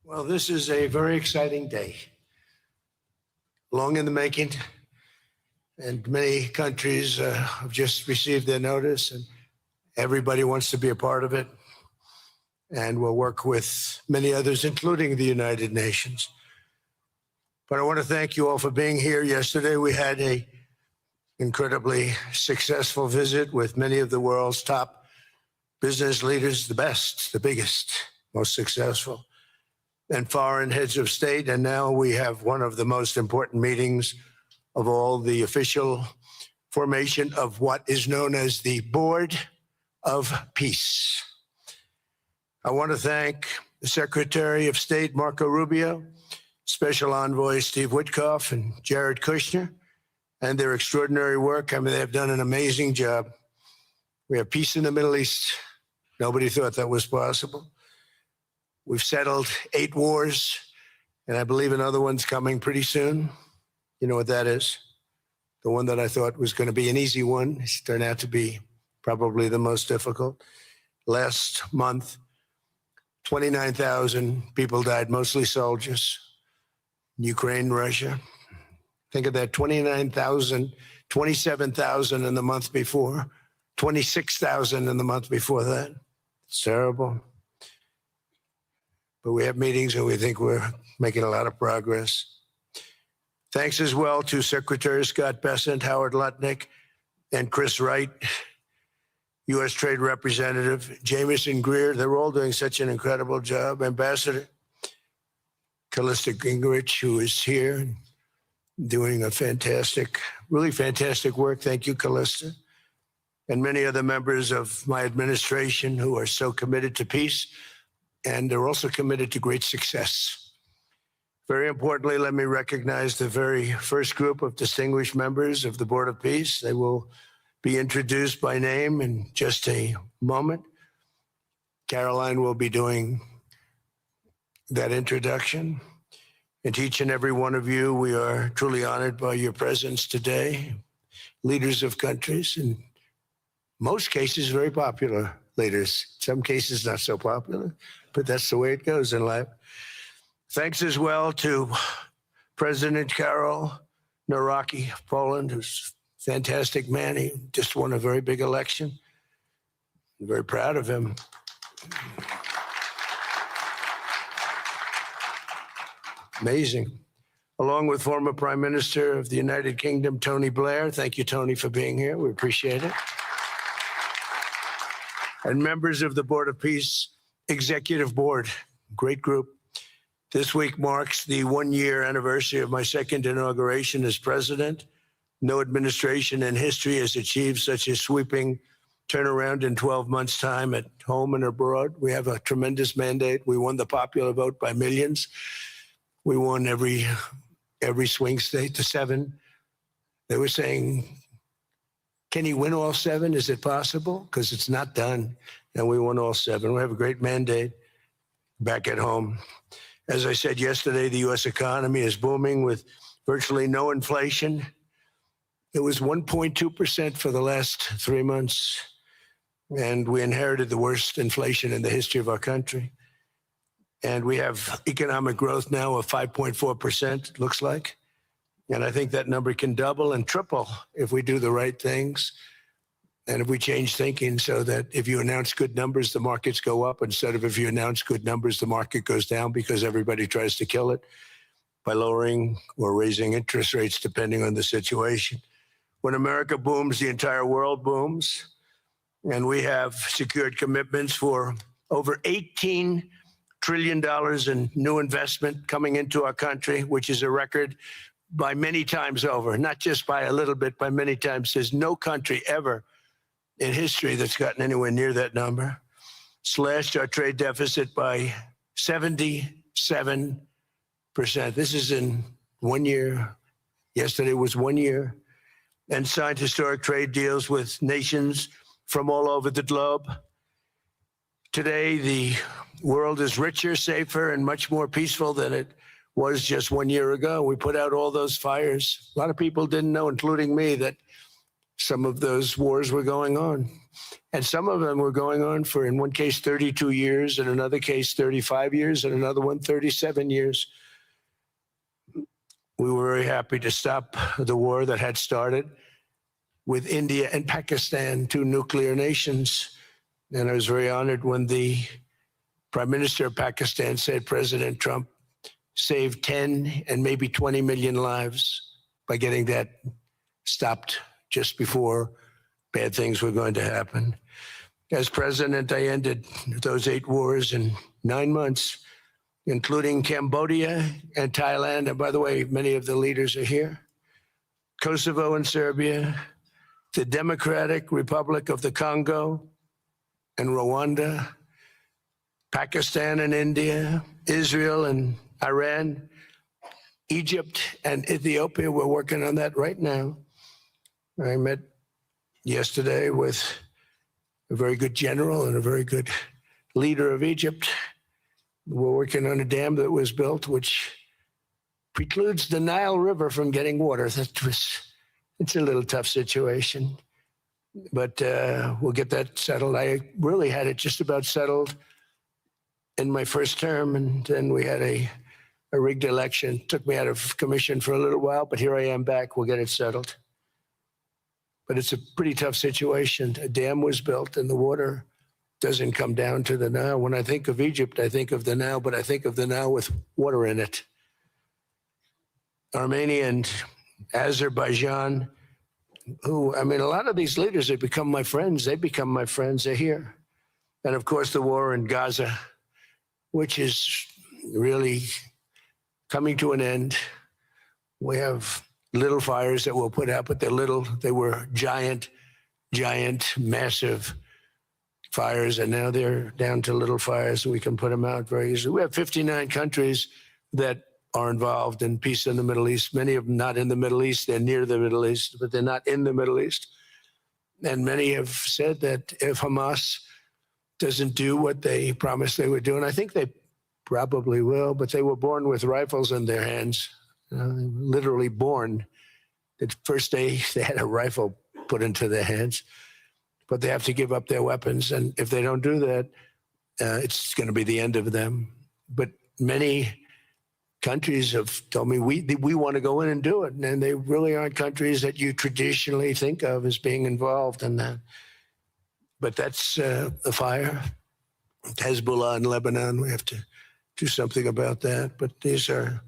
Well, this is a very exciting day, long in the making, and many countries have just received their notice, and everybody wants to be a part of it. And we'll work with many others, including the United Nations. But I want to thank you all for being here. Yesterday, we had an incredibly successful visit with many of the world's top business leaders, the best, the biggest, most successful, and foreign heads of state. And now we have one of the most important meetings of all, the official formation of what is known as the Board of Peace. I want to thank the Secretary of State, Marco Rubio, Special Envoy Steve Witkoff, and Jared Kushner, and their extraordinary work. I mean, they've done an amazing job. We have peace in the Middle East. Nobody thought that was possible. We've settled 8 wars, and I believe another one's coming pretty soon. You know what that is? The one that I thought was going to be an easy one. It's turned out to be probably the most difficult. Last month, 29,000 people died, mostly soldiers. Ukraine, Russia. Think of that, 29,000, 27,000 in the month before, 26,000 in the month before that. It's terrible. But we have meetings and we think we're making a lot of progress. Thanks as well to Secretary Scott Bessent, Howard Lutnick, and Chris Wright, U.S. Trade Representative, Jamieson Greer. They're all doing such an incredible job. Ambassador Callista Gingrich, who is here, doing a fantastic, really fantastic work. Thank you, Callista. And many other members of my administration who are so committed to peace, and they're also committed to great success. Very importantly, let me recognize the very first group of distinguished members of the Board of Peace. They will be introduced by name in just a moment. Caroline will be doing that introduction. And to each and every one of you, we are truly honored by your presence today. Leaders of countries, in most cases, very popular leaders. Some cases, not so popular, but that's the way it goes in life. Thanks as well to President Karol Nawrocki of Poland, who's a fantastic man. He just won a very big election. I'm very proud of him. Amazing. Along with former Prime Minister of the United Kingdom, Tony Blair. Thank you, Tony, for being here. We appreciate it. And members of the Board of Peace Executive Board, great group. This week marks the 1-year anniversary of my second inauguration as president. No administration in history has achieved such a sweeping turnaround in 12 months' time at home and abroad. We have a tremendous mandate. We won the popular vote by millions. We won every swing state to 7. They were saying, can he win all 7? Is it possible? Because it's not done. And we won all 7. We have a great mandate back at home. As I said yesterday, the U.S. economy is booming with virtually no inflation. It was 1.2% for the last 3 months. And we inherited the worst inflation in the history of our country. And we have economic growth now of 5.4%, it looks like. And I think that number can double and triple if we do the right things. And if we change thinking so that if you announce good numbers, the markets go up, instead of if you announce good numbers, the market goes down because everybody tries to kill it by lowering or raising interest rates depending on the situation. When America booms, the entire world booms. And we have secured commitments for over $18 trillion in new investment coming into our country, which is a record by many times over, not just by a little bit, by many times. There's no country ever in history that's gotten anywhere near that number. Slashed our trade deficit by 77%. This is in 1 year. Yesterday was 1 year. And signed historic trade deals with nations from all over the globe. Today, the world is richer, safer, and much more peaceful than it was just 1 year ago. We put out all those fires. A lot of people didn't know, including me, that some of those wars were going on. And some of them were going on for, in one case, 32 years, in another case, 35 years, and another one, 37 years. We were very happy to stop the war that had started with India and Pakistan, two nuclear nations. And I was very honored when the Prime Minister of Pakistan said President Trump saved 10 and maybe 20 million lives by getting that stopped just before bad things were going to happen. As president, I ended those 8 wars in 9 months, including Cambodia and Thailand. And by the way, many of the leaders are here. Kosovo and Serbia, the Democratic Republic of the Congo and Rwanda, Pakistan and India, Israel and Iran, Egypt and Ethiopia. We're working on that right now. I met yesterday with a very good general and a very good leader of Egypt. We're working on a dam that was built, which precludes the Nile River from getting water. It's a little tough situation, but we'll get that settled. I really had it just about settled in my first term, and then we had a rigged election. Took me out of commission for a little while, but here I am back. We'll get it settled. But it's a pretty tough situation. A dam was built and the water doesn't come down to the Nile. When I think of Egypt, I think of the Nile, but I think of the Nile with water in it. Armenia and Azerbaijan, who, I mean, a lot of these leaders have become my friends. They become my friends. They're here. And of course, the war in Gaza, which is really coming to an end. We have little fires that we'll put out, but they're little. They were giant, massive fires, and now they're down to little fires, so we can put them out very easily. We have 59 countries that are involved in peace in the Middle East. Many of them not in the Middle East. They're near the Middle East, but they're not in the Middle East. And many have said that if Hamas doesn't do what they promised they would do, and I think they probably will, but they were born with rifles in their hands. Literally born. The first day they had a rifle put into their hands, but they have to give up their weapons. And if they don't do that, it's going to be the end of them. But many countries have told me, we want to go in and do it. And they really aren't countries that you traditionally think of as being involved in that. But that's a fire. Hezbollah in Lebanon, we have to do something about that. But these are,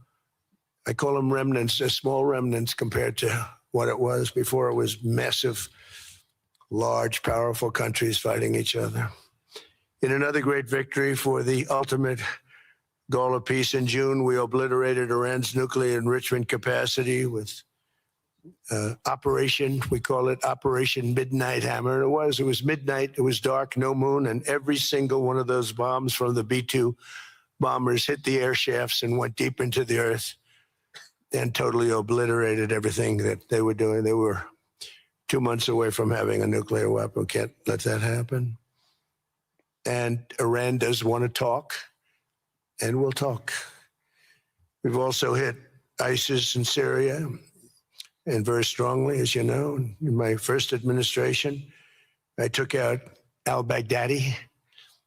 I call them remnants. They're small remnants compared to what it was before. It was massive, large, powerful countries fighting each other. In another great victory for the ultimate goal of peace in June, we obliterated Iran's nuclear enrichment capacity with Operation, we call it Operation Midnight Hammer. It was midnight, it was dark, no moon, and every single one of those bombs from the B-2 bombers hit the air shafts and went deep into the earth and totally obliterated everything that they were doing. They were 2 months away from having a nuclear weapon. Can't let that happen. And Iran does want to talk, and we'll talk. We've also hit ISIS in Syria, and very strongly, as you know. In my first administration, I took out al-Baghdadi,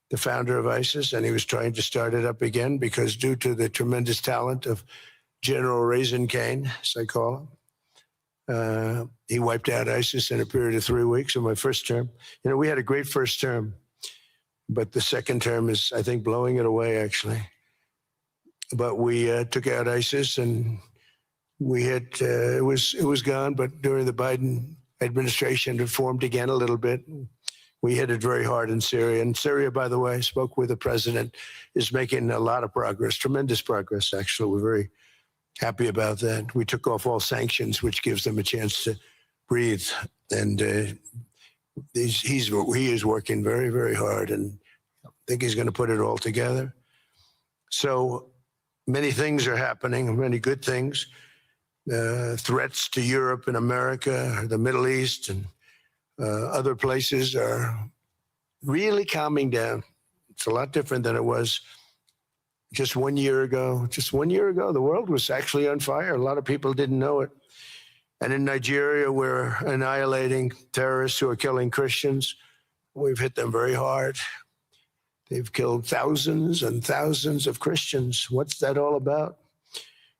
the founder of ISIS, and he was trying to start it up again because due to the tremendous talent of General Raisin Kane, as I call him, he wiped out ISIS in a period of 3 weeks in my first term. You know, we had a great first term, but the second term is, I think, blowing it away, actually. But we took out ISIS, and we had, it was gone, but during the Biden administration, it formed again a little bit. We hit it very hard in Syria. And Syria, by the way, I spoke with the president, is making a lot of progress, tremendous progress, actually. We're very happy about that. We took off all sanctions, which gives them a chance to breathe. And he is working very, very hard, and I think he's going to put it all together. So many things are happening, many good things. Threats to Europe and America, the Middle East, and other places are really calming down. It's a lot different than it was just 1 year ago. Just 1 year ago, the world was actually on fire. A lot of people didn't know it. And in Nigeria, we're annihilating terrorists who are killing Christians. We've hit them very hard. They've killed thousands and thousands of Christians. What's that all about?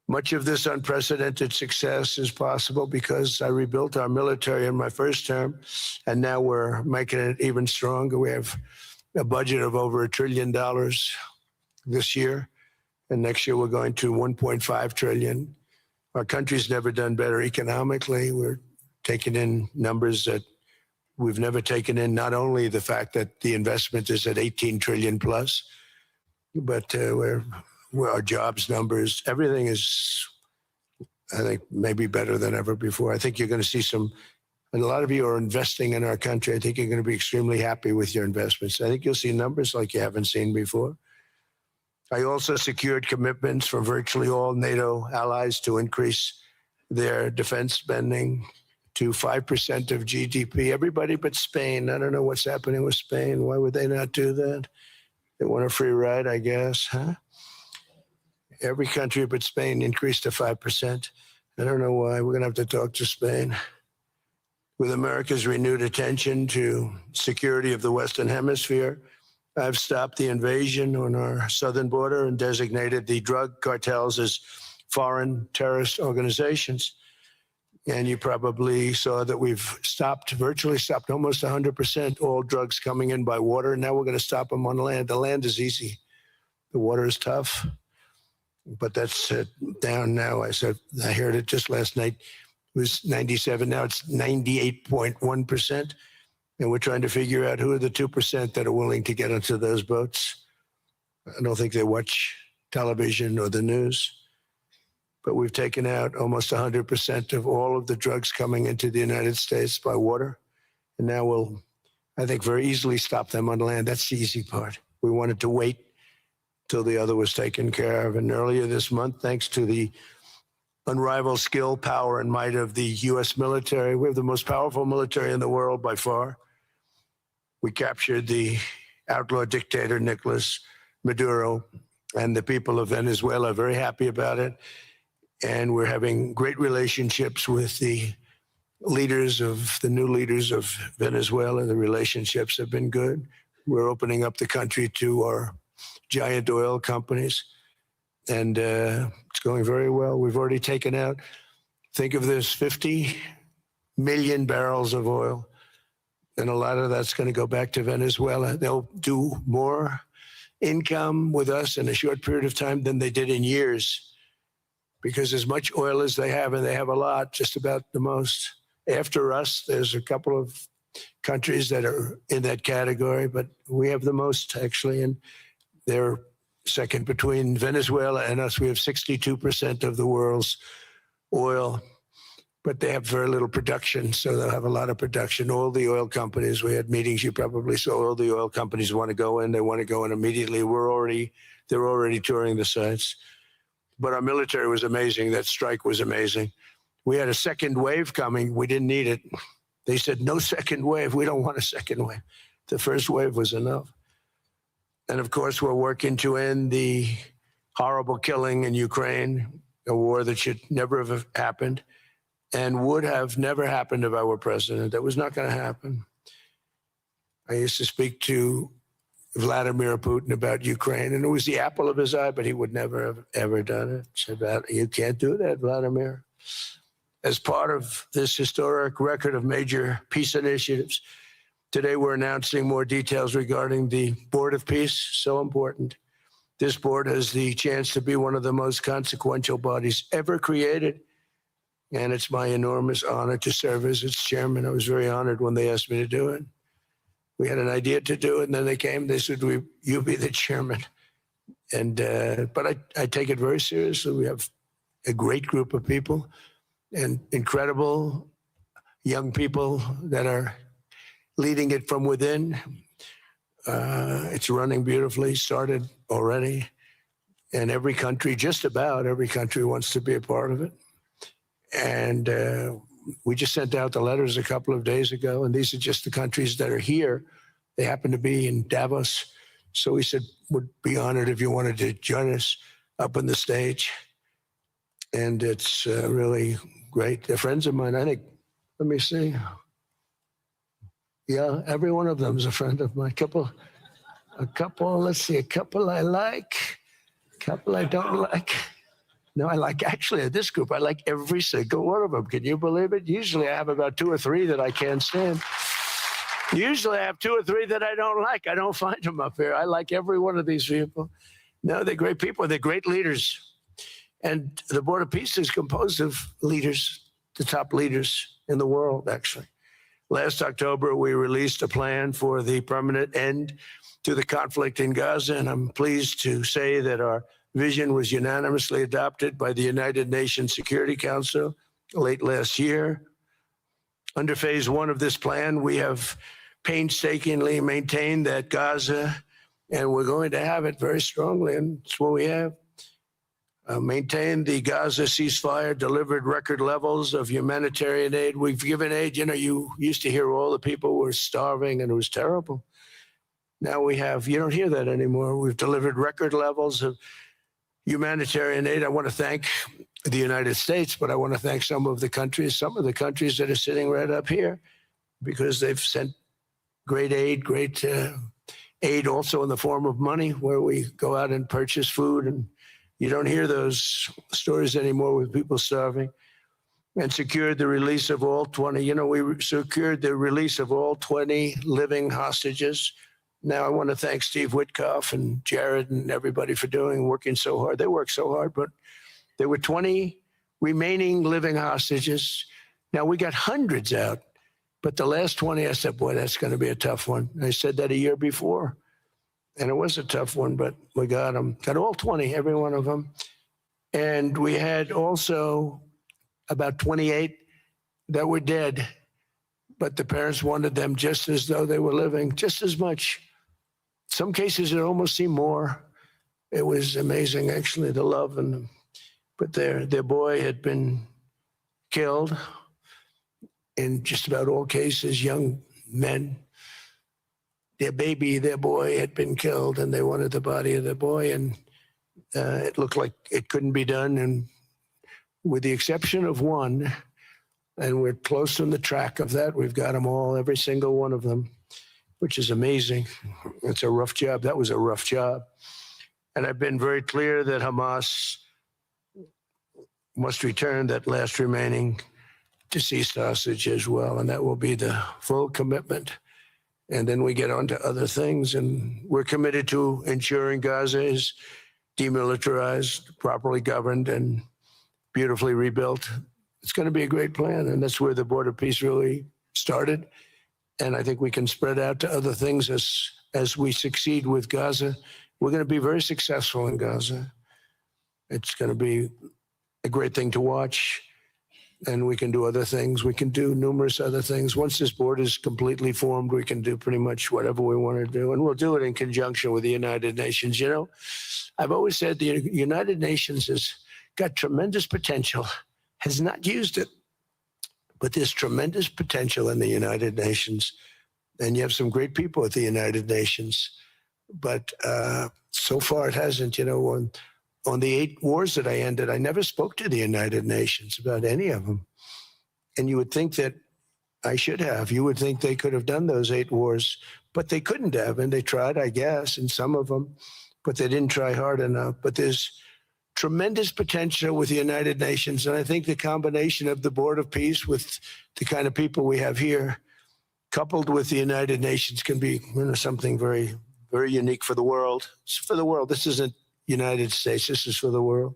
Much of this unprecedented success is possible because I rebuilt our military in my first term, and now we're making it even stronger. We have a budget of over $1 trillion this year, and next year we're going to 1.5 trillion. Our country's never done better economically. We're taking in numbers that we've never taken in, not only the fact that the investment is at 18 trillion plus, but our jobs numbers, everything is, I think, maybe better than ever before. I think you're going to see and a lot of you are investing in our country. I think you're going to be extremely happy with your investments. I think you'll see numbers like you haven't seen before. I also secured commitments from virtually all NATO allies to increase their defense spending to 5% of GDP. Everybody but Spain. I don't know what's happening with Spain. Why would they not do that? They want a free ride, I guess, huh? Every country but Spain increased to 5%. I don't know why. We're going to have to talk to Spain. With America's renewed attention to security of the Western Hemisphere, I've stopped the invasion on our southern border and designated the drug cartels as foreign terrorist organizations. And you probably saw that we've virtually stopped almost 100% all drugs coming in by water. Now we're going to stop them on land. The land is easy. The water is tough. But that's down now. I heard it just last night. It was 97. Now it's 98.1%. And we're trying to figure out who are the 2% that are willing to get onto those boats. I don't think they watch television or the news. But we've taken out almost 100% of all of the drugs coming into the United States by water. And now we'll, I think, very easily stop them on land. That's the easy part. We wanted to wait till the other was taken care of. And earlier this month, thanks to the unrivaled skill, power, and might of the U.S. military, we have the most powerful military in the world by far. We captured the outlaw dictator, Nicolas Maduro, and the people of Venezuela are very happy about it. And we're having great relationships with the new leaders of Venezuela. The relationships have been good. We're opening up the country to our giant oil companies, and it's going very well. We've already taken out, think of this, 50 million barrels of oil, and a lot of that's going to go back to Venezuela. They'll do more income with us in a short period of time than they did in years, because as much oil as they have, and they have a lot, just about the most. After us, there's a couple of countries that are in that category, but we have the most, actually, and they're second between Venezuela and us. We have 62% of the world's oil, but they have very little production, so they'll have a lot of production. All the oil companies, we had meetings, you probably saw, all the oil companies want to go in. They want to go in immediately. They're already touring the sites. But our military was amazing. That strike was amazing. We had a second wave coming. We didn't need it. They said, no second wave. We don't want a second wave. The first wave was enough. And of course, we're working to end the horrible killing in Ukraine, a war that should never have happened and would have never happened if I were president. That was not going to happen. I used to speak to Vladimir Putin about Ukraine, and it was the apple of his eye, but he would never have ever done it. Said, you can't do that, Vladimir. As part of this historic record of major peace initiatives, today we're announcing more details regarding the Board of Peace, so important. This board has the chance to be one of the most consequential bodies ever created, and it's my enormous honor to serve as its chairman. I was very honored when they asked me to do it. We had an idea to do it, and then they came. They said, "You be the chairman." And but I take it very seriously. We have a great group of people, and incredible young people that are leading it from within. It's running beautifully. Started already, and every country, just about every country, wants to be a part of it. And we just sent out the letters a couple of days ago, and these are just the countries that are here. They happen to be in Davos. So we said, would be honored if you wanted to join us up on the stage. And it's really great. They're friends of mine. I think, let me see. Yeah, every one of them is a friend of mine. A couple, let's see, a couple I like, a couple I don't like. No, I like, actually, this group, I like every single one of them. Can you believe it? Usually I have about 2 or 3 that I can't stand. Usually I have 2 or 3 that I don't like. I don't find them up here. I like every one of these people. No, they're great people. They're great leaders. And the Board of Peace is composed of leaders, the top leaders in the world, actually. Last October, we released a plan for the permanent end to the conflict in Gaza, and I'm pleased to say that our vision was unanimously adopted by the United Nations Security Council late last year. Under phase 1 of this plan, we have painstakingly maintained that Gaza, and we're going to have it very strongly, and it's what we have. Maintained the Gaza ceasefire, delivered record levels of humanitarian aid. We've given aid. You know, you used to hear all the people were starving and it was terrible. Now we have, you don't hear that anymore. We've delivered record levels of humanitarian aid. I want to thank the United States, but I want to thank some of the countries that are sitting right up here, because they've sent great aid, aid also in the form of money, where we go out and purchase food, and you don't hear those stories anymore with people starving. And secured the release of all 20, we secured the release of all 20 living hostages. Now I want to thank Steve Witkoff and Jared and everybody for working so hard. They worked so hard, but there were 20 remaining living hostages. Now we got hundreds out, but the last 20, I said, boy, that's going to be a tough one. I said that a year before. And it was a tough one, but we got them. Got all 20, every one of them. And we had also about 28 that were dead, but the parents wanted them just as though they were living, just as much. Some cases, it almost seemed more. It was amazing, actually, the love. But their boy had been killed in just about all cases, young men. Their boy had been killed, and they wanted the body of their boy, and it looked like it couldn't be done. And with the exception of one, and we're close on the track of that, we've got them all, every single one of them, which is amazing. It's a rough job. That was a rough job. And I've been very clear that Hamas must return that last remaining deceased hostage as well, and that will be the full commitment. And then we get on to other things, and we're committed to ensuring Gaza is demilitarized, properly governed, and beautifully rebuilt. It's going to be a great plan, and that's where the Board of Peace really started. And I think we can spread out to other things as we succeed with Gaza. We're going to be very successful in Gaza. It's going to be a great thing to watch. And we can do other things. We can do numerous other things. Once this board is completely formed, we can do pretty much whatever we want to do. And we'll do it in conjunction with the United Nations. You know, I've always said the United Nations has got tremendous potential, has not used it. But there's tremendous potential in the United Nations. And you have some great people at the United Nations. But so far it hasn't, on the 8 wars that I ended, I never spoke to the United Nations about any of them. And you would think that I should have. You would think they could have done those 8 wars, but they couldn't have. And they tried, I guess, in some of them, but they didn't try hard enough. But there's tremendous potential with the United Nations. And I think the combination of the Board of Peace with the kind of people we have here, coupled with the United Nations, can be something very, very unique for the world. It's for the world. This isn't United States. This is for the world.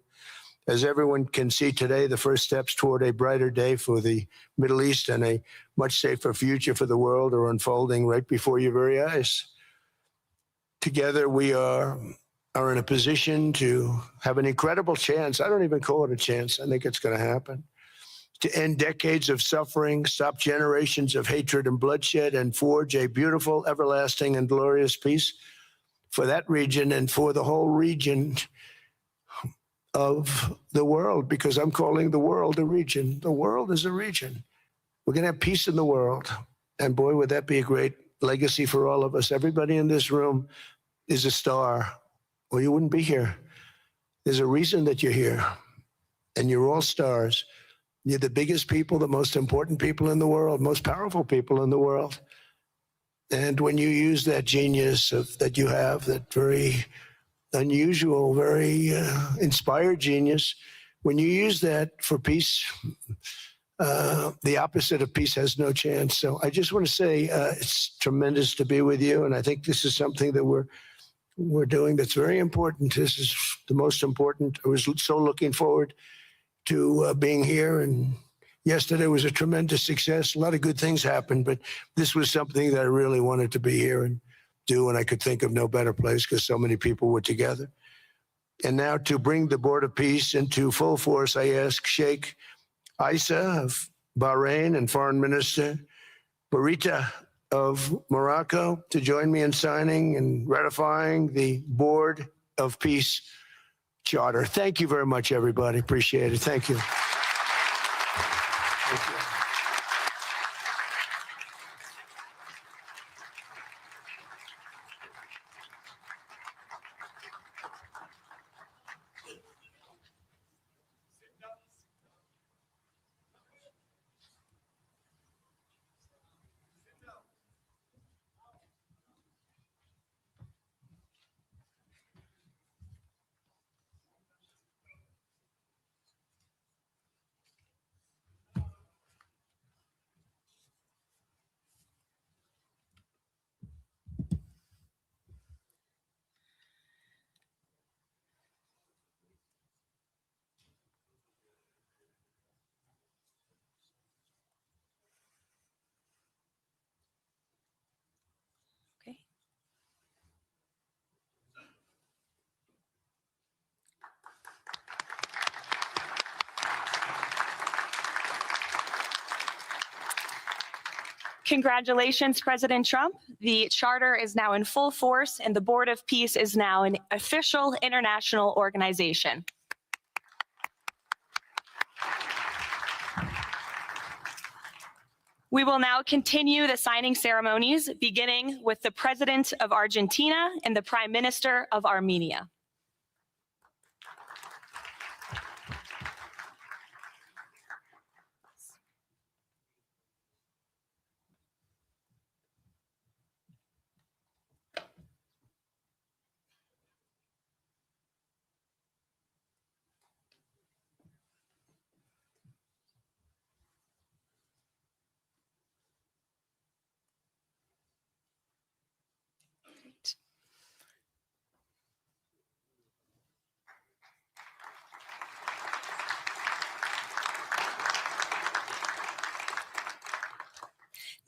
As everyone can see today, the first steps toward a brighter day for the Middle East and a much safer future for the world are unfolding right before your very eyes. Together, we are in a position to have an incredible chance. I don't even call it a chance. I think it's going to happen. To end decades of suffering, stop generations of hatred and bloodshed, and forge a beautiful, everlasting, and glorious peace for that region and for the whole region of the world, because I'm calling the world a region. The world is a region. We're going to have peace in the world. And boy, would that be a great legacy for all of us. Everybody in this room is a star, or you wouldn't be here. There's a reason that you're here, and you're all stars. You're the biggest people, the most important people in the world, most powerful people in the world. And when you use that genius that you have, that very unusual, very inspired genius, when you use that for peace, the opposite of peace has no chance. So I just want to say it's tremendous to be with you, and I think this is something that we're doing that's very important. This is the most important. I was so looking forward to being here, and yesterday was a tremendous success. A lot of good things happened, but this was something that I really wanted to be here and do, and I could think of no better place because so many people were together. And now to bring the Board of Peace into full force, I ask Sheikh Isa of Bahrain and Foreign Minister Barita of Morocco to join me in signing and ratifying the Board of Peace Charter. Thank you very much, everybody. Appreciate it. Thank you. Thank you. Okay. Congratulations, President Trump. The charter is now in full force, and the Board of Peace is now an official international organization. We will now continue the signing ceremonies, beginning with the President of Argentina and the Prime Minister of Armenia.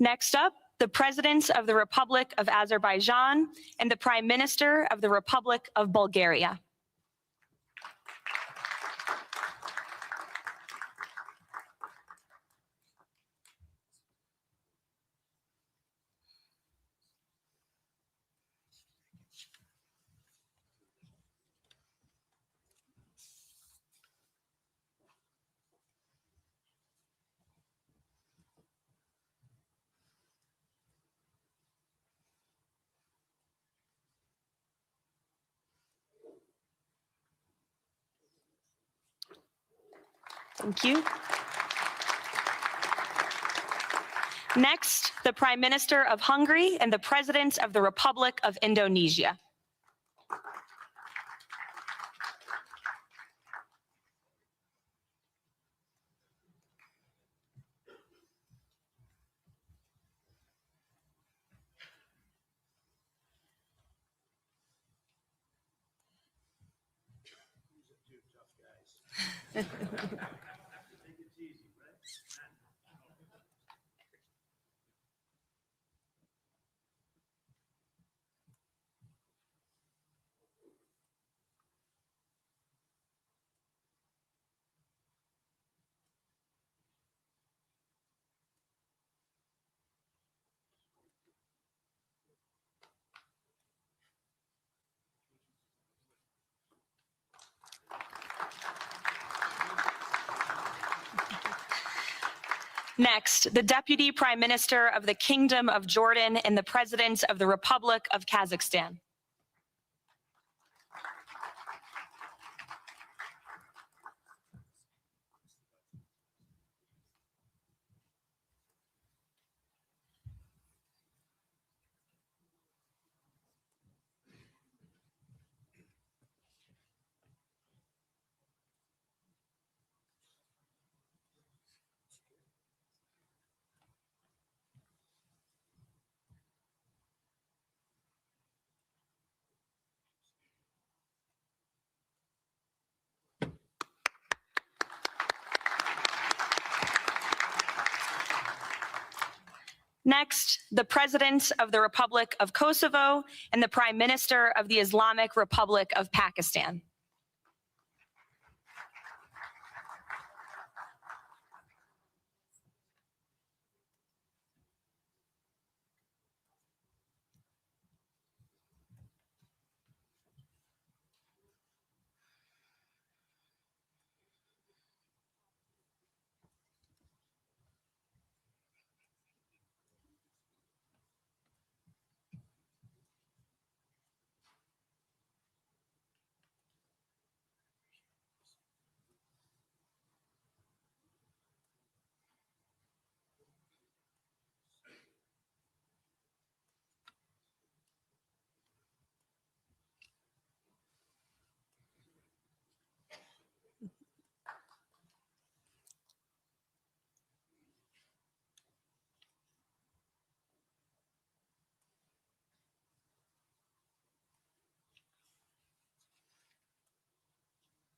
Next up, the President of the Republic of Azerbaijan and the Prime Minister of the Republic of Bulgaria. Thank you. Next, the Prime Minister of Hungary and the President of the Republic of Indonesia. Next, the Deputy Prime Minister of the Kingdom of Jordan and the President of the Republic of Kazakhstan. Next, the President of the Republic of Kosovo and the Prime Minister of the Islamic Republic of Pakistan.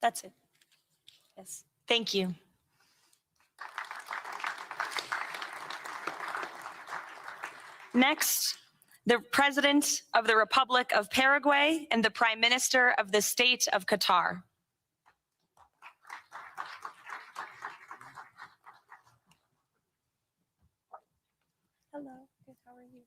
That's it. Yes, thank you. Next, the President of the Republic of Paraguay and the Prime Minister of the State of Qatar. Hello, good, how are you?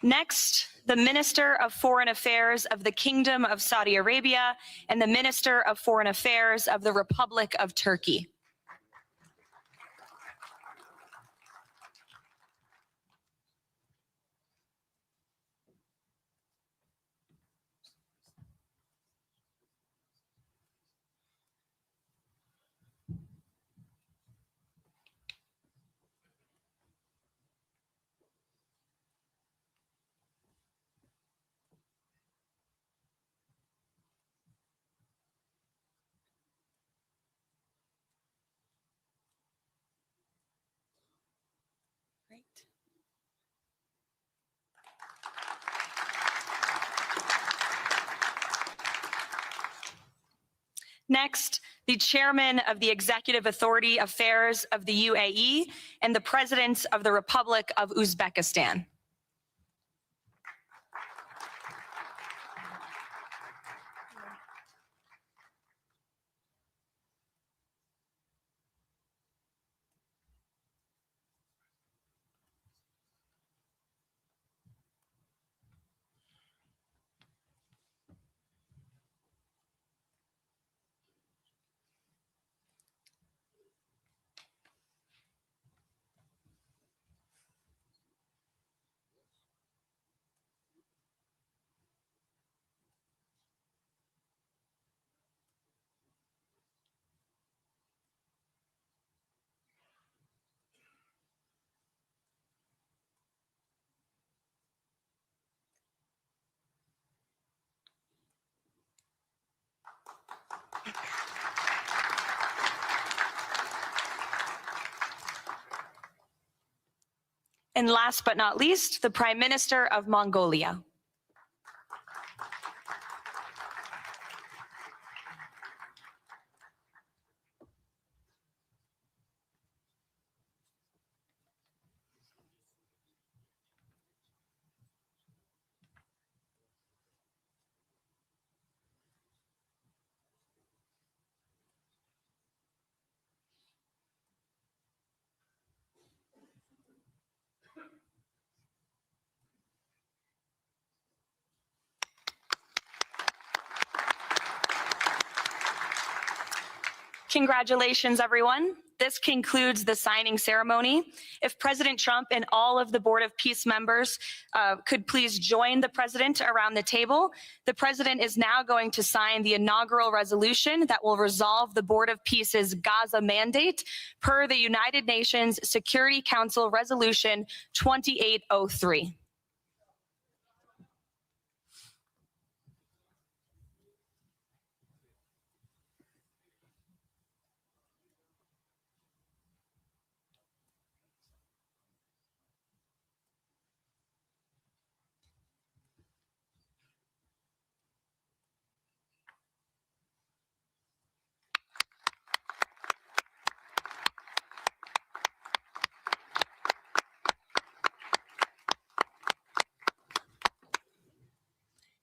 Next, the Minister of Foreign Affairs of the Kingdom of Saudi Arabia and the Minister of Foreign Affairs of the Republic of Turkey. Great. Next, the Chairman of the Executive Authority Affairs of the UAE and the President of the Republic of Uzbekistan. And last but not least, the Prime Minister of Mongolia. Congratulations, everyone. This concludes the signing ceremony. If President Trump and all of the Board of Peace members could please join the president around the table. The president is now going to sign the inaugural resolution that will resolve the Board of Peace's Gaza mandate per the United Nations Security Council Resolution 2803.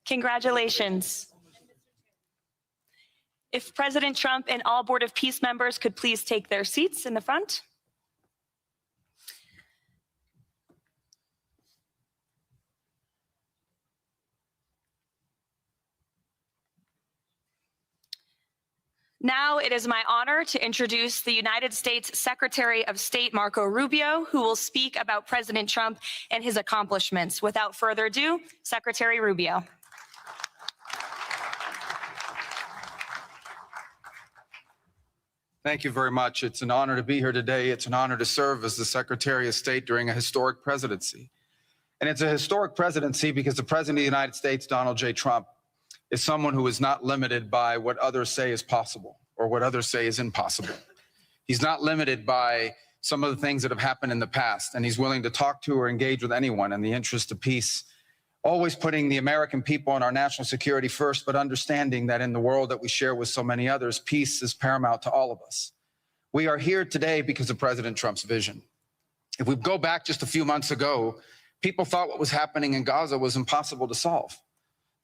Congratulations. If President Trump and all Board of Peace members could please take their seats in the front. Now it is my honor to introduce the United States Secretary of State, Marco Rubio, who will speak about President Trump and his accomplishments. Without further ado, Secretary Rubio. Thank you very much. It's an honor to be here today. It's an honor to serve as the Secretary of State during a historic presidency. And it's a historic presidency because the President of the United States, Donald J. Trump, is someone who is not limited by what others say is possible or what others say is impossible. He's not limited by some of the things that have happened in the past, and he's willing to talk to or engage with anyone in the interest of peace, always putting the American people and our national security first, but understanding that in the world that we share with so many others, peace is paramount to all of us. We are here today because of President Trump's vision. If we go back just a few months ago, people thought what was happening in Gaza was impossible to solve.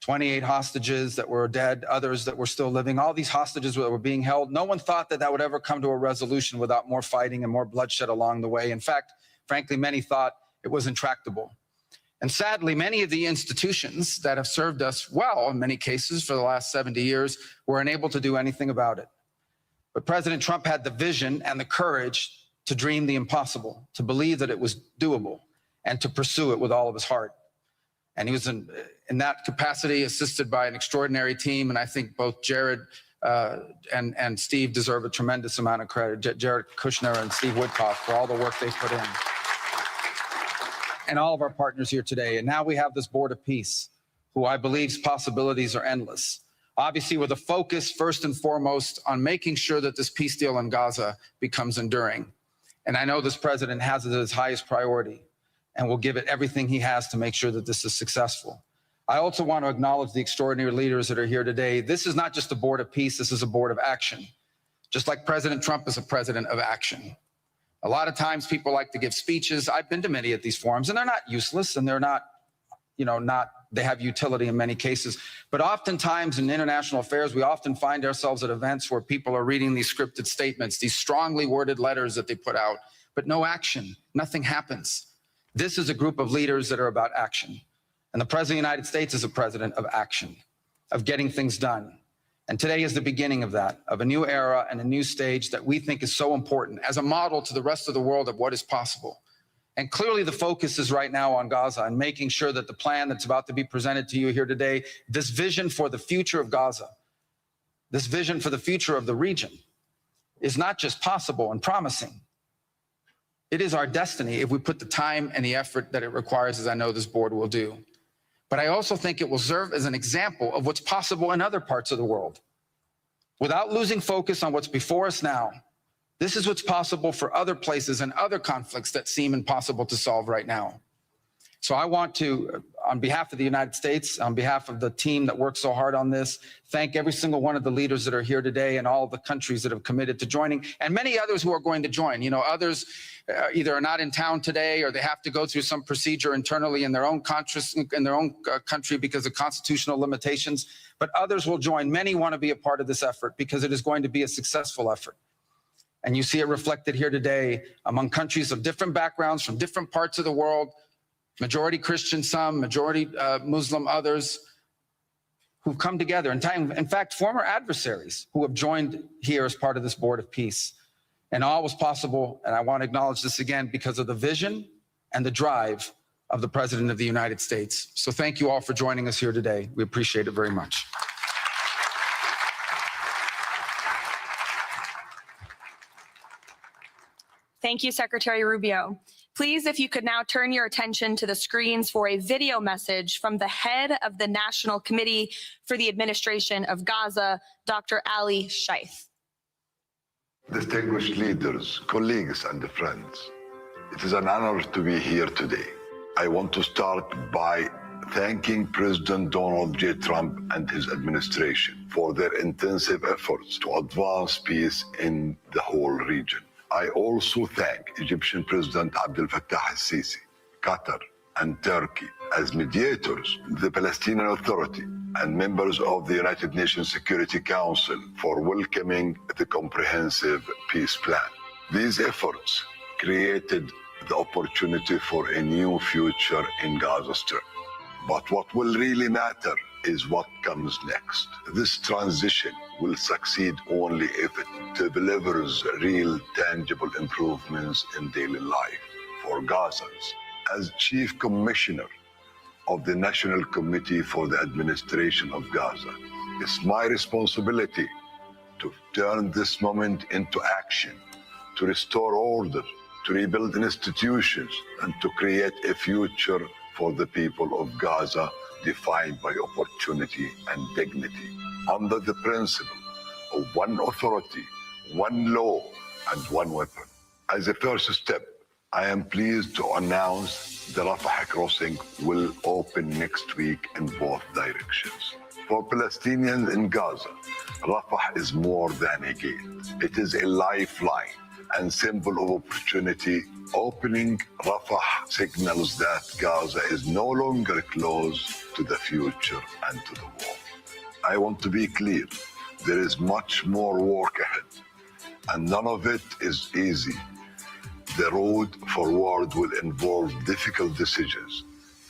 28 hostages that were dead, others that were still living, all these hostages that were being held. No one thought that that would ever come to a resolution without more fighting and more bloodshed along the way. In fact, frankly, many thought it was intractable. And sadly, many of the institutions that have served us well, in many cases for the last 70 years, were unable to do anything about it. But President Trump had the vision and the courage to dream the impossible, to believe that it was doable, and to pursue it with all of his heart. And he was in that capacity assisted by an extraordinary team. And I think both Jared and Steve deserve a tremendous amount of credit. Jared Kushner and Steve Woodcock for all the work they've put in. And all of our partners here today. And now we have this Board of Peace, who I believe's possibilities are endless. Obviously, with a focus first and foremost on making sure that this peace deal in Gaza becomes enduring. And I know this president has it as his highest priority and will give it everything he has to make sure that this is successful. I also want to acknowledge the extraordinary leaders that are here today. This is not just a Board of Peace, this is a Board of Action. Just like President Trump is a president of action. A lot of times people like to give speeches. I've been to many of these forums, and they're not useless, and they're not, they have utility in many cases. But oftentimes in international affairs, we often find ourselves at events where people are reading these scripted statements, these strongly worded letters that they put out, but no action, nothing happens. This is a group of leaders that are about action. And the President of the United States is a president of action, of getting things done. And today is the beginning of that, of a new era and a new stage that we think is so important as a model to the rest of the world of what is possible. And clearly the focus is right now on Gaza and making sure that the plan that's about to be presented to you here today, this vision for the future of Gaza, this vision for the future of the region, is not just possible and promising. It is our destiny if we put the time and the effort that it requires, as I know this board will do. But I also think it will serve as an example of what's possible in other parts of the world. Without losing focus on what's before us now, this is what's possible for other places and other conflicts that seem impossible to solve right now. So I want to, on behalf of the United States, on behalf of the team that worked so hard on this, thank every single one of the leaders that are here today and all of the countries that have committed to joining, and many others who are going to join. Others either are not in town today or they have to go through some procedure internally in their own country because of constitutional limitations, but others will join. Many want to be a part of this effort because it is going to be a successful effort. And you see it reflected here today among countries of different backgrounds from different parts of the world, majority Christian, some, majority Muslim, others, who've come together. In fact, former adversaries who have joined here as part of this Board of Peace. And all was possible, and I want to acknowledge this again, because of the vision and the drive of the President of the United States. So thank you all for joining us here today. We appreciate it very much. Thank you, Secretary Rubio. Please, if you could now turn your attention to the screens for a video message from the head of the National Committee for the Administration of Gaza, Dr. Ali Shaith. Distinguished leaders, colleagues, and friends, it is an honor to be here today. I want to start by thanking President Donald J. Trump and his administration for their intensive efforts to advance peace in the whole region. I also thank Egyptian President Abdel Fattah al-Sisi, Qatar, and Turkey as mediators, the Palestinian Authority, and members of the United Nations Security Council for welcoming the comprehensive peace plan. These efforts created the opportunity for a new future in Gaza Strip. But what will really matter is what comes next. This transition will succeed only if it delivers real, tangible improvements in daily life for Gazans. As Chief Commissioner of the National Committee for the Administration of Gaza, it's my responsibility to turn this moment into action, to restore order, to rebuild institutions, and to create a future for the people of Gaza defined by opportunity and dignity, under the principle of one authority, one law, and one weapon. As a first step, I am pleased to announce the Rafah crossing will open next week in both directions. For Palestinians in Gaza, Rafah is more than a gate. It is a lifeline and symbol of opportunity. Opening Rafah signals that Gaza is no longer close to the future and to the war. I want to be clear, there is much more work ahead, and none of it is easy. The road forward will involve difficult decisions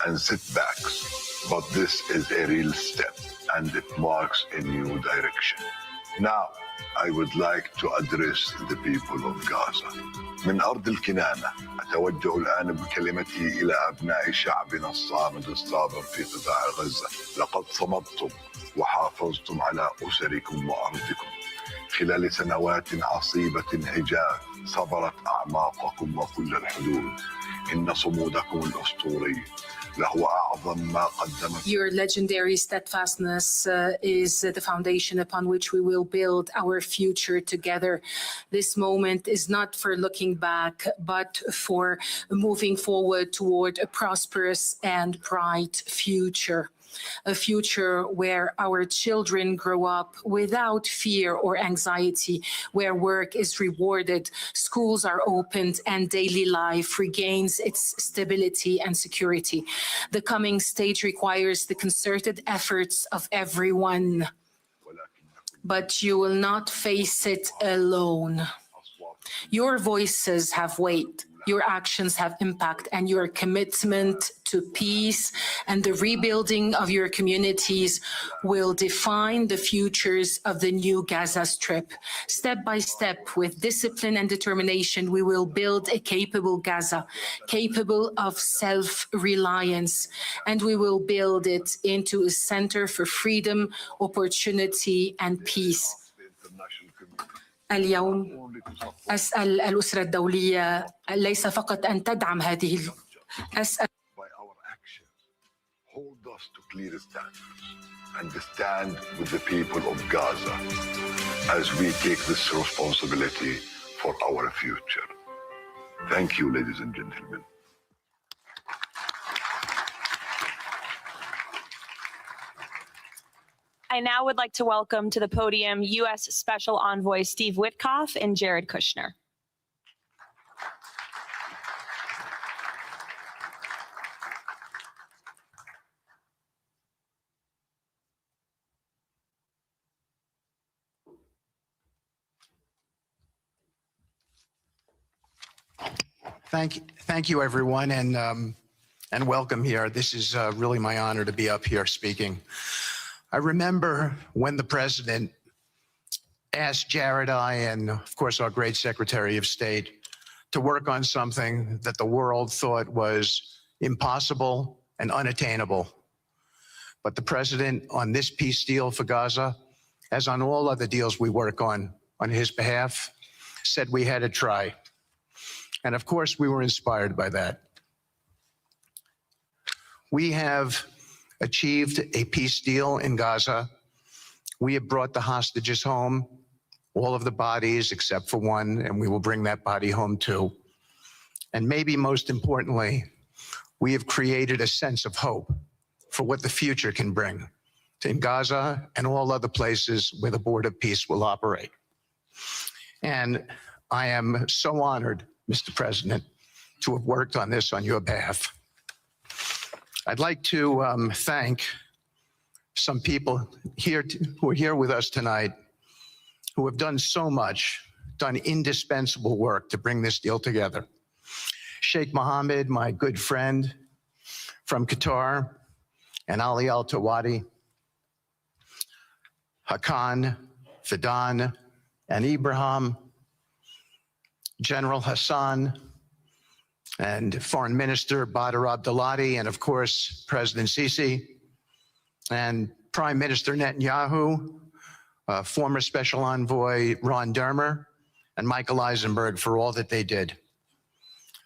and setbacks, but this is a real step, and it marks a new direction. Now, I would like to address the people of Gaza. من أرض الكنانة أتوجه الآن بكلمتي إلى أبناء شعبنا الصامد الصابر في قطاع غزة. لقد صمدتم وحافظتم على أسركم وأرضكم خلال سنوات عصيبة هجاء صبرت أعماقكم وكل الحدود. إن صمودكم الأسطوري لهو أعظم ما قدمت. Your legendary steadfastness is the foundation upon which we will build our future together. This moment is not for looking back, but for moving forward toward a prosperous and bright future. A future where our children grow up without fear or anxiety, where work is rewarded, schools are opened, and daily life regains its stability and security. The coming stage requires the concerted efforts of everyone, but you will not face it alone. Your voices have weight. Your actions have impact, and your commitment to peace and the rebuilding of your communities will define the futures of the new Gaza Strip. Step by step, with discipline and determination, we will build a capable Gaza, capable of self-reliance, and we will build it into a center for freedom, opportunity, and peace. اليوم أسأل الأسرة الدولية ليس فقط أن تدعم هذه أسأل By our actions, hold us to clear standards and stand with the people of Gaza as we take this responsibility for our future. Thank you, ladies and gentlemen. I now would like to welcome to the podium U.S. Special Envoy Steve Witkoff and Jared Kushner. Thank you, everyone, and welcome here. This is really my honor to be up here speaking. I remember when the president asked Jared, I, and of course our great Secretary of State to work on something that the world thought was impossible and unattainable. But the president on this peace deal for Gaza, as on all other deals we work on his behalf, said we had to try. And of course, we were inspired by that. We have achieved a peace deal in Gaza. We have brought the hostages home, all of the bodies except for one, and we will bring that body home too. And maybe most importantly, we have created a sense of hope for what the future can bring in Gaza and all other places where the board of peace will operate. And I am so honored, Mr. President, to have worked on this on your behalf. I'd like to thank some people here who are here with us tonight who have done so much, done indispensable work to bring this deal together. Sheikh Mohammed, my good friend from Qatar, and Ali Al-Tawadi, Hakan, Fidan, and Ibrahim, General Hassan, and Foreign Minister Badr Abdulati, and of course, President Sisi, and Prime Minister Netanyahu, former Special Envoy Ron Dermer, and Michael Eisenberg for all that they did.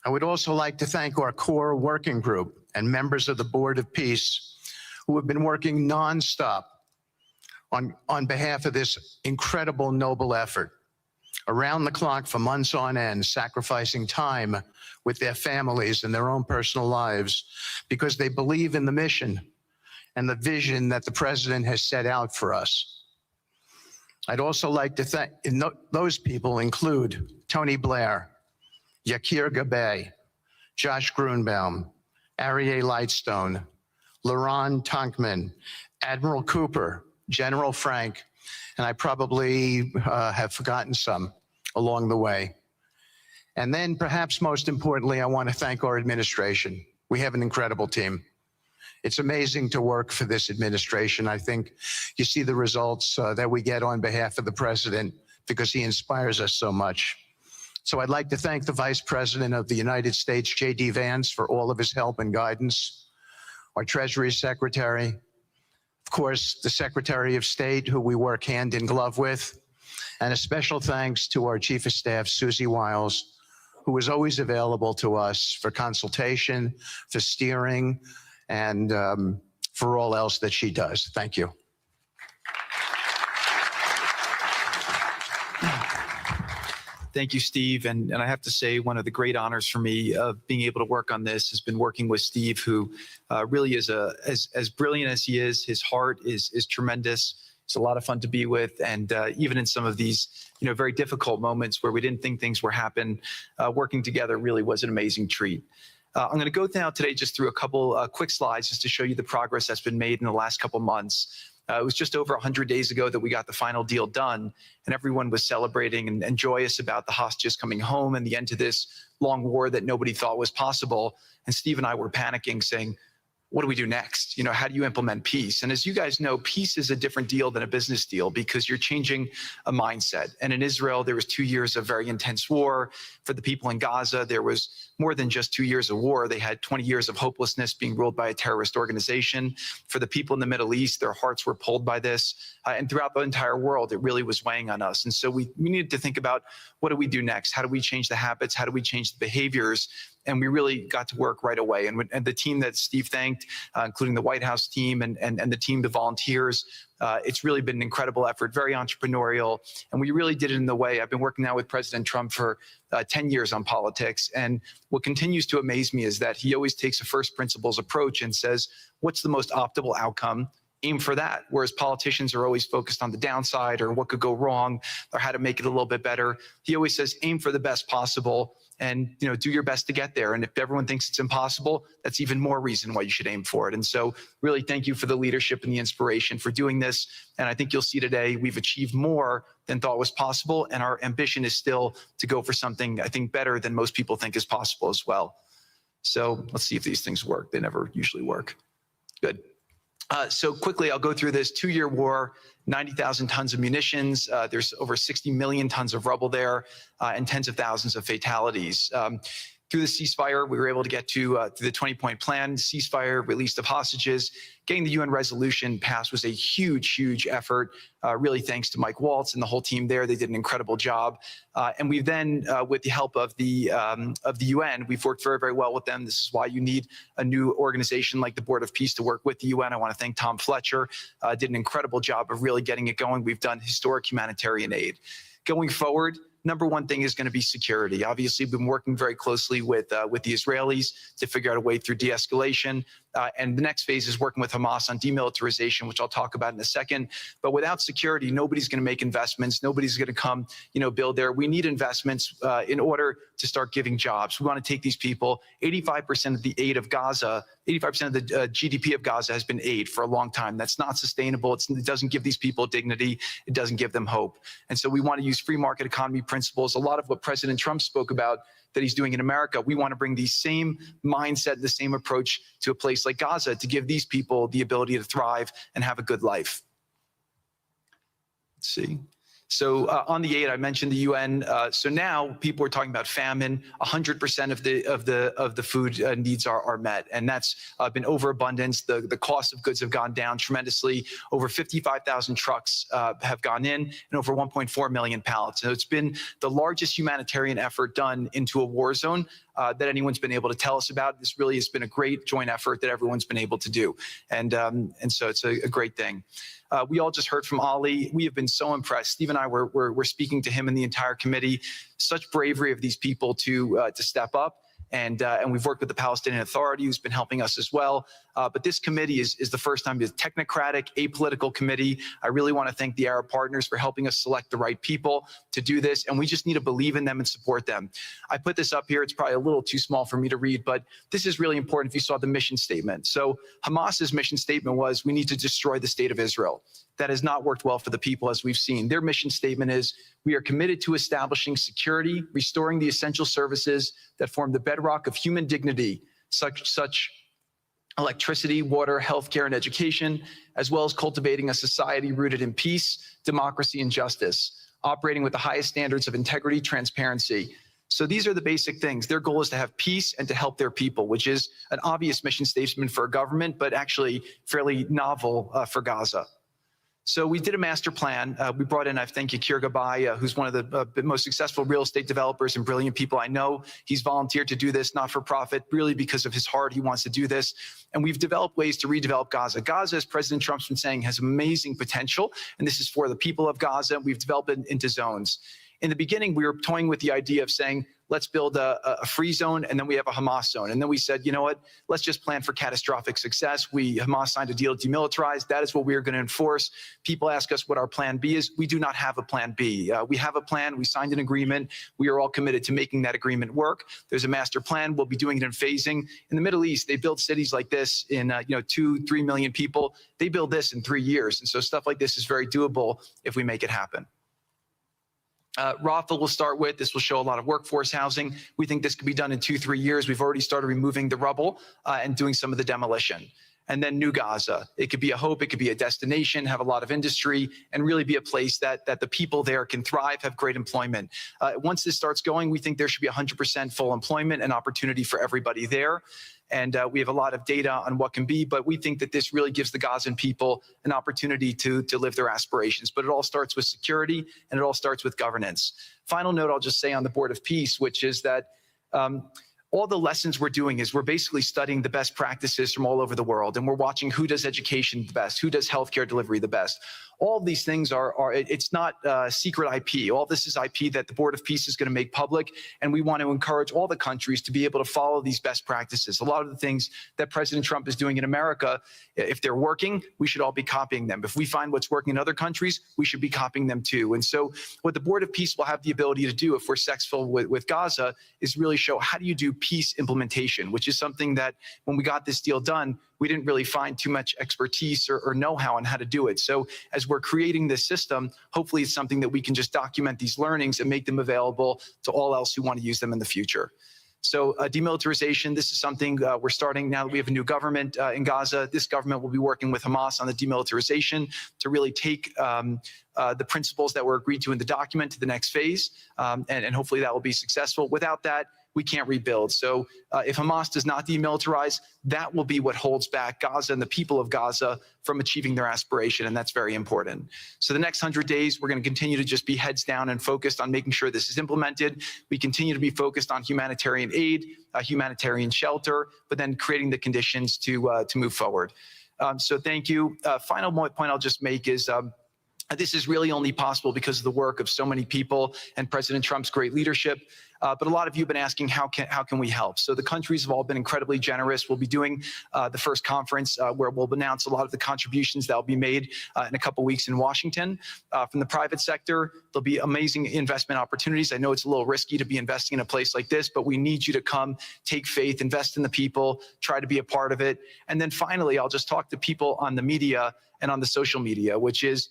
I would also like to thank our core working group and members of the Board of Peace who have been working nonstop on behalf of this incredible, noble effort, around the clock for months on end, sacrificing time with their families and their own personal lives because they believe in the mission and the vision that the president has set out for us. I'd also like to thank, those people include Tony Blair, Yakir Gabay, Josh Grunbaum, Aryeh Lightstone, Laron Tonkman, Admiral Cooper, General Frank, and I probably have forgotten some along the way. And then perhaps most importantly, I want to thank our administration. We have an incredible team. It's amazing to work for this administration. I think you see the results that we get on behalf of the president because he inspires us so much. So I'd like to thank the Vice President of the United States, J.D. Vance, for all of his help and guidance, our Treasury Secretary, of course, the Secretary of State, who we work hand in glove with, and a special thanks to our Chief of Staff, Susie Wiles, who is always available to us for consultation, for steering, and for all else that she does. Thank you. Thank you, Steve. And I have to say, one of the great honors for me of being able to work on this has been working with Steve, who really is as brilliant as he is. His heart is tremendous. It's a lot of fun to be with. And even in some of these, very difficult moments where we didn't think things were happening, working together really was an amazing treat. I'm going to go now today just through a couple quick slides just to show you the progress that's been made in the last couple months. It was just over 100 days ago that we got the final deal done, and everyone was celebrating and joyous about the hostages coming home and the end to this long war that nobody thought was possible. And Steve and I were panicking, saying, what do we do next? How do you implement peace? And as you guys know, peace is a different deal than a business deal because you're changing a mindset. And in Israel, there was 2 years of very intense war. For the people in Gaza, there was more than just 2 years of war. They had 20 years of hopelessness being ruled by a terrorist organization. For the people in the Middle East, their hearts were pulled by this. And throughout the entire world, it really was weighing on us. And so we needed to think about, what do we do next? How do we change the habits? How do we change the behaviors? And we really got to work right away. And the team that Steve thanked, including the White House team and the team, the volunteers, it's really been an incredible effort, very entrepreneurial. And we really did it in the way. I've been working now with President Trump for 10 years on politics. And what continues to amaze me is that he always takes a first principles approach and says, what's the most optimal outcome? Aim for that. Whereas politicians are always focused on the downside or what could go wrong or how to make it a little bit better. He always says, aim for the best possible and do your best to get there. And if everyone thinks it's impossible, that's even more reason why you should aim for it. And so really thank you for the leadership and the inspiration for doing this. And I think you'll see today we've achieved more than thought was possible. And our ambition is still to go for something, I think, better than most people think is possible as well. So let's see if these things work. They never usually work. Good. So quickly, I'll go through this 2-year war, 90,000 tons of munitions. There's over 60 million tons of rubble there, and tens of thousands of fatalities. Through the ceasefire, we were able to get to the 20-point plan, ceasefire, release of hostages. Getting the UN resolution passed was a huge, huge effort, really thanks to Mike Waltz and the whole team there. They did an incredible job. And we've then, with the help of the UN, we've worked very, very well with them. This is why you need a new organization like the Board of Peace to work with the UN. I want to thank Tom Fletcher, did an incredible job of really getting it going. We've done historic humanitarian aid. Going forward, number one thing is going to be security. Obviously, we've been working very closely with the Israelis to figure out a way through de-escalation. And the next phase is working with Hamas on demilitarization, which I'll talk about in a second. But without security, nobody's going to make investments. Nobody's going to come, build there. We need investments in order to start giving jobs. We want to take these people. 85% of the aid of Gaza, 85% of the GDP of Gaza has been aid for a long time. That's not sustainable. It doesn't give these people dignity. It doesn't give them hope. And so we want to use free market economy principles. A lot of what President Trump spoke about that he's doing in America, we want to bring the same mindset, the same approach to a place like Gaza to give these people the ability to thrive and have a good life. Let's see. So on the aid, I mentioned the UN. So now people are talking about famine. 100% of the food needs are met, and that's been overabundance. The cost of goods have gone down tremendously. Over 55,000 trucks have gone in, and over 1.4 million pallets. So it's been the largest humanitarian effort done into a war zone that anyone's been able to tell us about. This really has been a great joint effort that everyone's been able to do, and so it's a great thing. We all just heard from Ali. We have been so impressed. Steve and I were speaking to him and the entire committee. Such bravery of these people to step up. And we've worked with the Palestinian Authority, who's been helping us as well. But this committee is the first time it's a technocratic, apolitical committee. I really want to thank the Arab partners for helping us select the right people to do this. And we just need to believe in them and support them. I put this up here. It's probably a little too small for me to read, but this is really important if you saw the mission statement. So Hamas's mission statement was, we need to destroy the state of Israel. That has not worked well for the people, as we've seen. Their mission statement is, we are committed to establishing security, restoring the essential services that form the bedrock of human dignity, such electricity, water, healthcare, and education, as well as cultivating a society rooted in peace, democracy, and justice, operating with the highest standards of integrity, transparency. So these are the basic things. Their goal is to have peace and to help their people, which is an obvious mission statement for a government, but actually fairly novel for Gaza. So we did a master plan. We brought in, I thank Yakir Gabay, who's one of the most successful real estate developers and brilliant people I know. He's volunteered to do this, not for profit, really because of his heart. He wants to do this. And we've developed ways to redevelop Gaza. Gaza, as President Trump's been saying, has amazing potential. And this is for the people of Gaza. We've developed it into zones. In the beginning, we were toying with the idea of saying, let's build a free zone, and then we have a Hamas zone. And then we said, you know what, let's just plan for catastrophic success. Hamas signed a deal to demilitarize. That is what we are going to enforce. People ask us what our plan B is. We do not have a plan B. We have a plan. We signed an agreement. We are all committed to making that agreement work. There's a master plan. We'll be doing it in phasing. In the Middle East, they build cities like this in 2-3 million people. They build this in 3 years. And so stuff like this is very doable if we make it happen. Rafah will start with. This will show a lot of workforce housing. We think this could be done in 2-3 years. We've already started removing the rubble and doing some of the demolition. And then New Gaza. It could be a hope. It could be a destination, have a lot of industry, and really be a place that the people there can thrive, have great employment. Once this starts going, we think there should be 100% full employment and opportunity for everybody there. And we have a lot of data on what can be, but we think that this really gives the Gazan people an opportunity to live their aspirations. But it all starts with security, and it all starts with governance. Final note I'll just say on the Board of Peace, which is that all the lessons we're doing is we're basically studying the best practices from all over the world, and we're watching who does education the best, who does healthcare delivery the best. All of these things it's not secret IP. All this is IP that the Board of Peace is going to make public, and we want to encourage all the countries to be able to follow these best practices. A lot of the things that President Trump is doing in America, if they're working, we should all be copying them. If we find what's working in other countries, we should be copying them too. And so what the Board of Peace will have the ability to do if we're successful with Gaza is really show how do you do peace implementation, which is something that when we got this deal done, we didn't really find too much expertise or know-how on how to do it. So as we're creating this system, hopefully it's something that we can just document these learnings and make them available to all else who want to use them in the future. So demilitarization, this is something we're starting now that we have a new government in Gaza. This government will be working with Hamas on the demilitarization to really take the principles that were agreed to in the document to the next phase. And hopefully that will be successful. Without that, we can't rebuild. So if Hamas does not demilitarize, that will be what holds back Gaza and the people of Gaza from achieving their aspiration, and that's very important. So the next 100 days, we're going to continue to just be heads down and focused on making sure this is implemented. We continue to be focused on humanitarian aid, humanitarian shelter, but then creating the conditions to move forward. So thank you. Final point I'll just make is this is really only possible because of the work of so many people and President Trump's great leadership. But a lot of you have been asking, how can we help? So the countries have all been incredibly generous. We'll be doing the first conference where we'll announce a lot of the contributions that will be made in a couple weeks in Washington. From the private sector, there'll be amazing investment opportunities. I know it's a little risky to be investing in a place like this, but we need you to come, take faith, invest in the people, try to be a part of it. And then finally, I'll just talk to people on the media and on the social media, which is,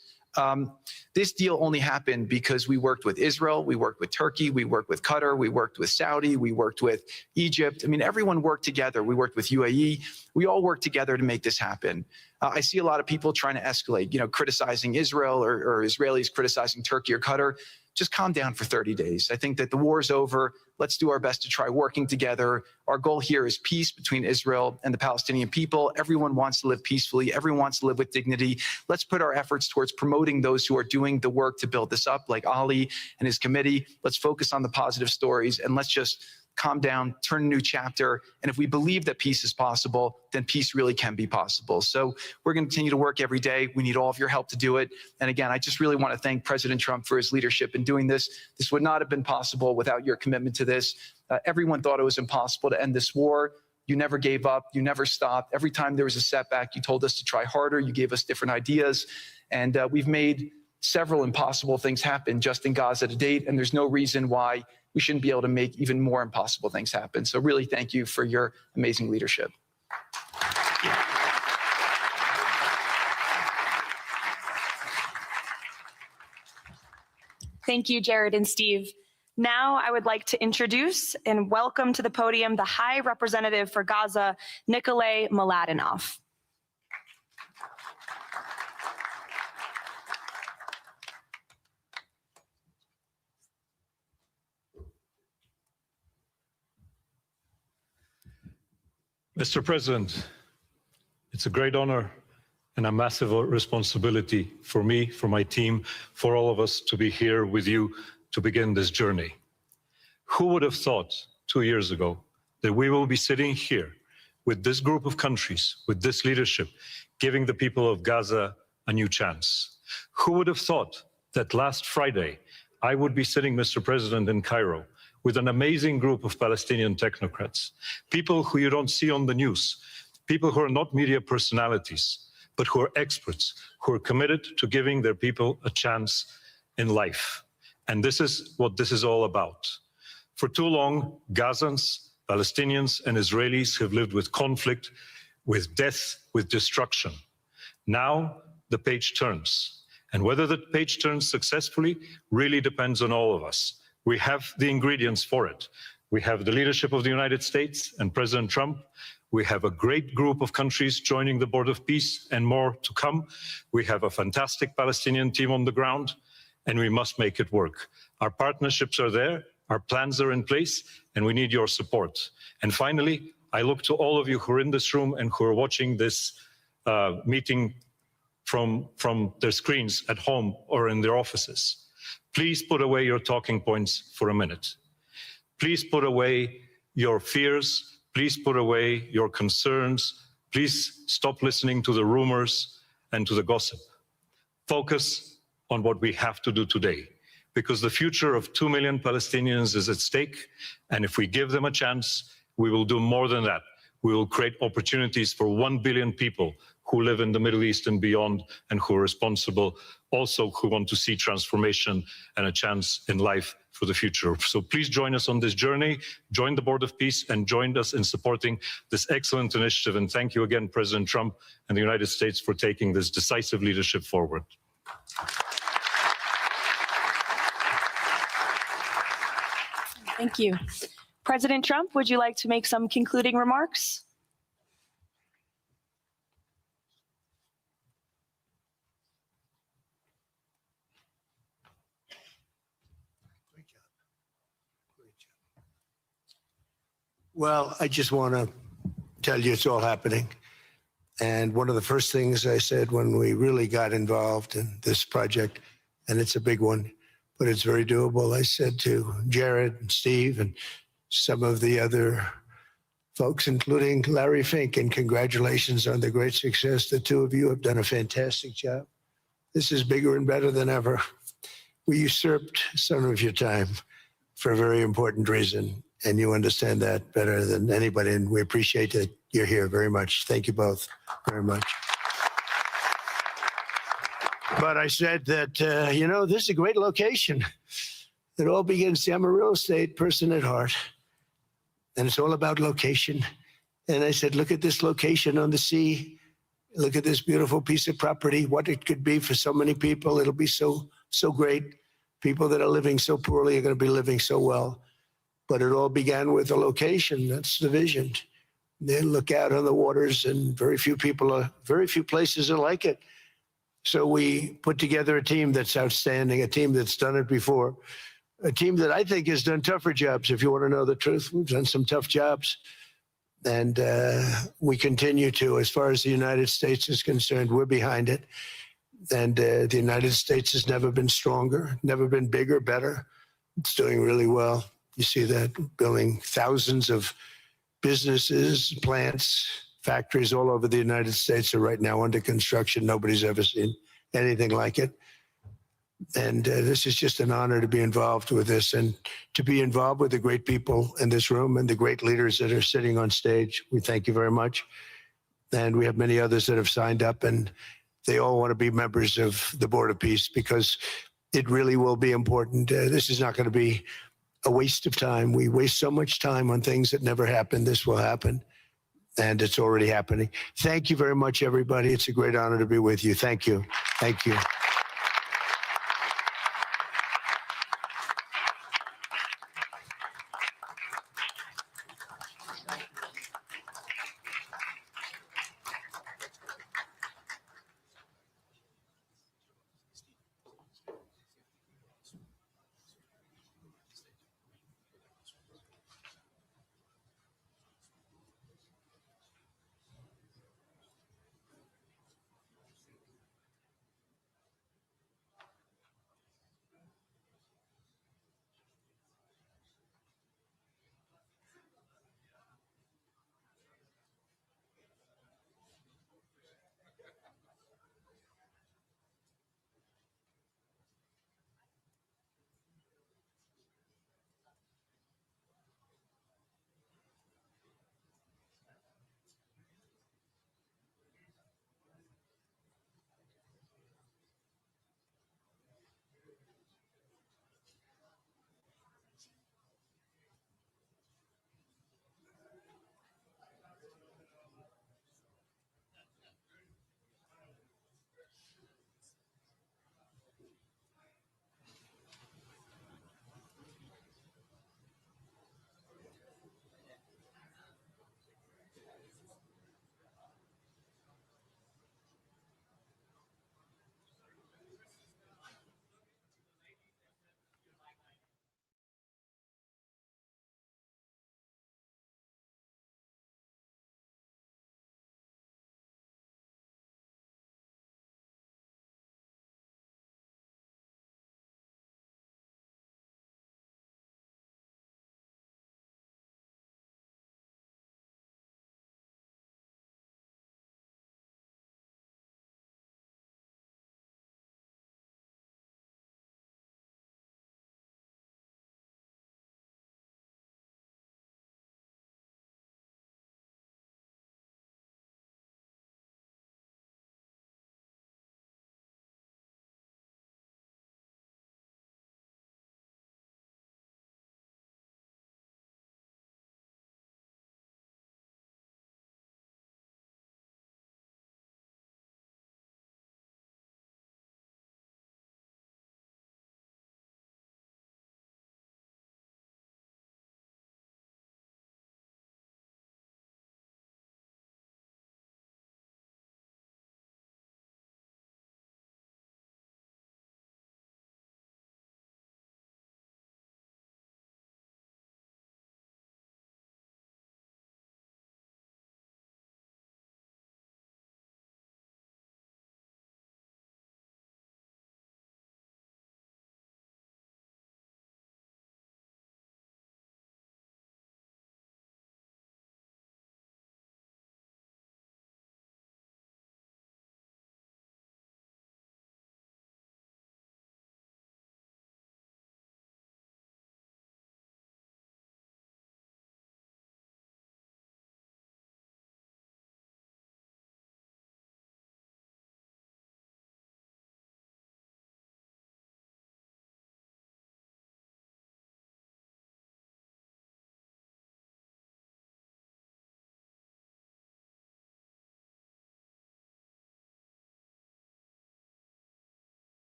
this deal only happened because we worked with Israel, we worked with Turkey, we worked with Qatar, we worked with Saudi, we worked with Egypt. I mean, everyone worked together. We worked with UAE. We all worked together to make this happen. I see a lot of people trying to escalate, criticizing Israel or Israelis criticizing Turkey or Qatar. Just calm down for 30 days. I think that the war is over. Let's do our best to try working together. Our goal here is peace between Israel and the Palestinian people. Everyone wants to live peacefully. Everyone wants to live with dignity. Let's put our efforts towards promoting those who are doing the work to build this up, like Ali and his committee. Let's focus on the positive stories, and let's just calm down, turn a new chapter. And if we believe that peace is possible, then peace really can be possible. So we're going to continue to work every day. We need all of your help to do it. And again, I just really want to thank President Trump for his leadership in doing this. This would not have been possible without your commitment to this. Everyone thought it was impossible to end this war. You never gave up. You never stopped. Every time there was a setback, you told us to try harder. You gave us different ideas. And we've made several impossible things happen just in Gaza to date. And there's no reason why we shouldn't be able to make even more impossible things happen. So really thank you for your amazing leadership. Thank you, Jared and Steve. Now I would like to introduce and welcome to the podium the High Representative for Gaza, Nikolay Mladenov. Mr. President, it's a great honor and a massive responsibility for me, for my team, for all of us to be here with you to begin this journey. Who would have thought 2 years ago that we will be sitting here with this group of countries, with this leadership, giving the people of Gaza a new chance? Who would have thought that last Friday I would be sitting, Mr. President, in Cairo with an amazing group of Palestinian technocrats, people who you don't see on the news, people who are not media personalities, but who are experts, who are committed to giving their people a chance in life. And this is what this is all about. For too long, Gazans, Palestinians, and Israelis have lived with conflict, with death, with destruction. Now the page turns. And whether the page turns successfully really depends on all of us. We have the ingredients for it. We have the leadership of the United States and President Trump. We have a great group of countries joining the Board of Peace and more to come. We have a fantastic Palestinian team on the ground, and we must make it work. Our partnerships are there, our plans are in place, and we need your support. And finally, I look to all of you who are in this room and who are watching this meeting from their screens at home or in their offices. Please put away your talking points for a minute. Please put away your fears. Please put away your concerns. Please stop listening to the rumors and to the gossip. Focus on what we have to do today, because the future of 2 million Palestinians is at stake. And if we give them a chance, we will do more than that. We will create opportunities for 1 billion people who live in the Middle East and beyond, and who are responsible, also who want to see transformation and a chance in life for the future. So please join us on this journey, join the Board of Peace, and join us in supporting this excellent initiative. And thank you again, President Trump and the United States, for taking this decisive leadership forward. Thank you. President Trump, would you like to make some concluding remarks? Well, I just want to tell you it's all happening. And one of the first things I said when we really got involved in this project, and it's a big one, but it's very doable, I said to Jared and Steve and some of the other folks, including Larry Fink, and congratulations on the great success. The two of you have done a fantastic job. This is bigger and better than ever. We usurped some of your time for a very important reason, and you understand that better than anybody, and we appreciate that you're here very much. Thank you both very much. But I said that, this is a great location. It all begins, see, I'm a real estate person at heart, and it's all about location. And I said, look at this location on the sea. Look at this beautiful piece of property, what it could be for so many people. It'll be so great. People that are living so poorly are going to be living so well. But it all began with a location. That's the vision. They look out on the waters, and very few places are like it. So we put together a team that's outstanding, a team that's done it before, a team that I think has done tougher jobs. If you want to know the truth, we've done some tough jobs. And we continue to. As far as the United States is concerned, we're behind it. And the United States has never been stronger, never been bigger, better. It's doing really well. You see that, building thousands of businesses, plants, factories all over the United States are right now under construction. Nobody's ever seen anything like it. And this is just an honor to be involved with this, and to be involved with the great people in this room and the great leaders that are sitting on stage. We thank you very much. And we have many others that have signed up, and they all want to be members of the Board of Peace, because it really will be important. This is not going to be a waste of time. We waste so much time on things that never happen. This will happen, and it's already happening. Thank you very much, everybody. It's a great honor to be with you. Thank you. Thank you.